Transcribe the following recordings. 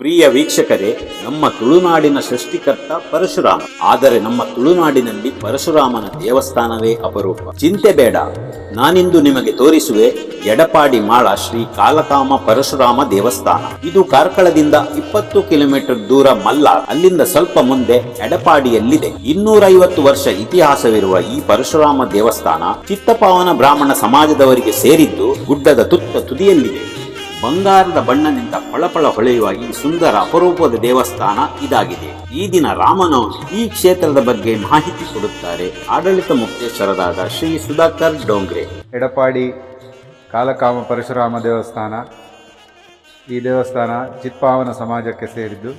ಪ್ರಿಯ ವೀಕ್ಷಕರೇ, ನಮ್ಮ ತುಳುನಾಡಿನ ಸೃಷ್ಟಿಕರ್ತ ಪರಶುರಾಮ. ಆದರೆ ನಮ್ಮ ತುಳುನಾಡಿನಲ್ಲಿ ಪರಶುರಾಮನ ದೇವಸ್ಥಾನವೇ ಅಪರೂಪ. ಚಿಂತೆ ಬೇಡ, ನಾನಿಂದು ನಿಮಗೆ ತೋರಿಸುವೆ ಎಡಪಾಡಿ ಮಾಳ ಶ್ರೀ ಕಾಲಕಾಮ ಪರಶುರಾಮ ದೇವಸ್ಥಾನ. ಇದು ಕಾರ್ಕಳದಿಂದ 20 ಕಿಲೋಮೀಟರ್ ದೂರ ಮಲ್ಲಾರ್. ಅಲ್ಲಿಂದ ಸ್ವಲ್ಪ ಮುಂದೆ ಎಡಪಾಡಿಯಲ್ಲಿದೆ. 250 ವರ್ಷ ಇತಿಹಾಸವಿರುವ ಈ ಪರಶುರಾಮ ದೇವಸ್ಥಾನ ಚಿತ್ತಪಾವನ ಬ್ರಾಹ್ಮಣ ಸಮಾಜದವರಿಗೆ ಸೇರಿದ್ದು ಗುಡ್ಡದ ತುದಿಯಲ್ಲಿದೆ. ಬಂಗಾರದ ಬಣ್ಣದಿಂದ ಫಳಫಳ ಹೊಳೆಯುವ ಈ ಸುಂದರ ಅಪರೂಪದ ದೇವಸ್ಥಾನ ಇದಾಗಿದೆ. ಈ ದಿನ ರಾಮನವಮಿ. ಈ ಕ್ಷೇತ್ರದ ಬಗ್ಗೆ ಮಾಹಿತಿ ಕೊಡುತ್ತಾರೆ ಆಡಳಿತ ಮುಖ್ಯಸ್ಥರಾದ ಶ್ರೀ ಸುಧಾಕರ್ ಡೋಂಗ್ರೆ. ಎಡಪಾಡಿ ಕಾಲಕಾಮ ಪರಶುರಾಮ ದೇವಸ್ಥಾನ. ಈ ದೇವಸ್ಥಾನ ಚಿತ್ಪಾವನ ಸಮಾಜಕ್ಕೆ ಸೇರಿದ್ದು.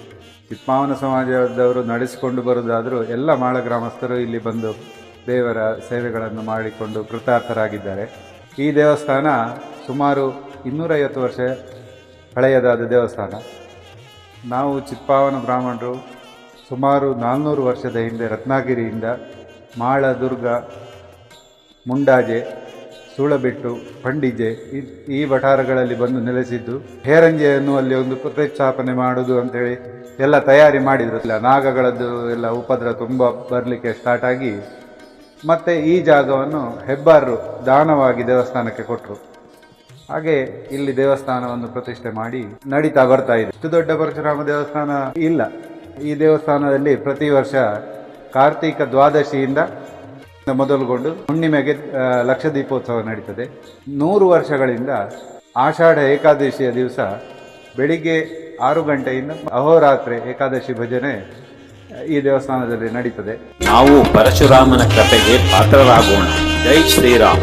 ಚಿತ್ಪಾವನ ಸಮಾಜದವರು ನಡೆಸಿಕೊಂಡು ಬರುವುದಾದರೂ ಎಲ್ಲ ಮಾಳ ಗ್ರಾಮಸ್ಥರು ಇಲ್ಲಿ ಬಂದು ದೇವರ ಸೇವೆಗಳನ್ನು ಮಾಡಿಕೊಂಡು ಕೃತಾರ್ಥರಾಗಿದ್ದಾರೆ. ಈ ದೇವಸ್ಥಾನ ಸುಮಾರು 250 ವರ್ಷ ಹಳೆಯದಾದ ದೇವಸ್ಥಾನ. ನಾವು ಚಿತ್ಪಾವನ ಬ್ರಾಹ್ಮಣರು ಸುಮಾರು 400 ವರ್ಷದ ಹಿಂದೆ ರತ್ನಗಿರಿಯಿಂದ ಮಾಳ, ದುರ್ಗ, ಮುಂಡಾಜೆ, ಸೂಳಬೆಟ್ಟು, ಪಂಡಿಜೆ ಈ ವಠಾರಗಳಲ್ಲಿ ಬಂದು ನೆಲೆಸಿದ್ದು ಹೇರಂಜೆಯನ್ನು ಅಲ್ಲಿ ಒಂದು ಪ್ರತಿಷ್ಠಾಪನೆ ಮಾಡುವುದು ಅಂತೇಳಿ ಎಲ್ಲ ತಯಾರಿ ಮಾಡಿದರು. ನಾಗಗಳದ್ದು ಎಲ್ಲ ಉಪದ್ರ ತುಂಬ ಬರಲಿಕ್ಕೆ ಸ್ಟಾರ್ಟ್ ಆಗಿ ಮತ್ತು ಈ ಜಾಗವನ್ನು ಹೆಬ್ಬಾರರು ದಾನವಾಗಿ ದೇವಸ್ಥಾನಕ್ಕೆ ಕೊಟ್ಟರು. ಹಾಗೆ ಇಲ್ಲಿ ದೇವಸ್ಥಾನವನ್ನು ಪ್ರತಿಷ್ಠೆ ಮಾಡಿ ನಡೀತಾ ಬರ್ತಾ ಇದೆ. ಇಷ್ಟು ದೊಡ್ಡ ಪರಶುರಾಮ ದೇವಸ್ಥಾನ ಇಲ್ಲ. ಈ ದೇವಸ್ಥಾನದಲ್ಲಿ ಪ್ರತಿ ವರ್ಷ ಕಾರ್ತಿಕ ದ್ವಾದಶಿಯಿಂದ ಮೊದಲುಗೊಂಡು ಹುಣ್ಣಿಮೆಗೆ ಲಕ್ಷ ದೀಪೋತ್ಸವ ನಡೀತದೆ. 100 ವರ್ಷಗಳಿಂದ ಆಷಾಢ ಏಕಾದಶಿಯ ದಿವಸ ಬೆಳಿಗ್ಗೆ 6 ಗಂಟೆಯಿಂದ ಅಹೋರಾತ್ರಿ ಏಕಾದಶಿ ಭಜನೆ ಈ ದೇವಸ್ಥಾನದಲ್ಲಿ ನಡೀತದೆ. ನಾವು ಪರಶುರಾಮನ ಕೃಪೆಗೆ ಪಾತ್ರರಾಗೋಣ. ಜೈ ಶ್ರೀರಾಮ್.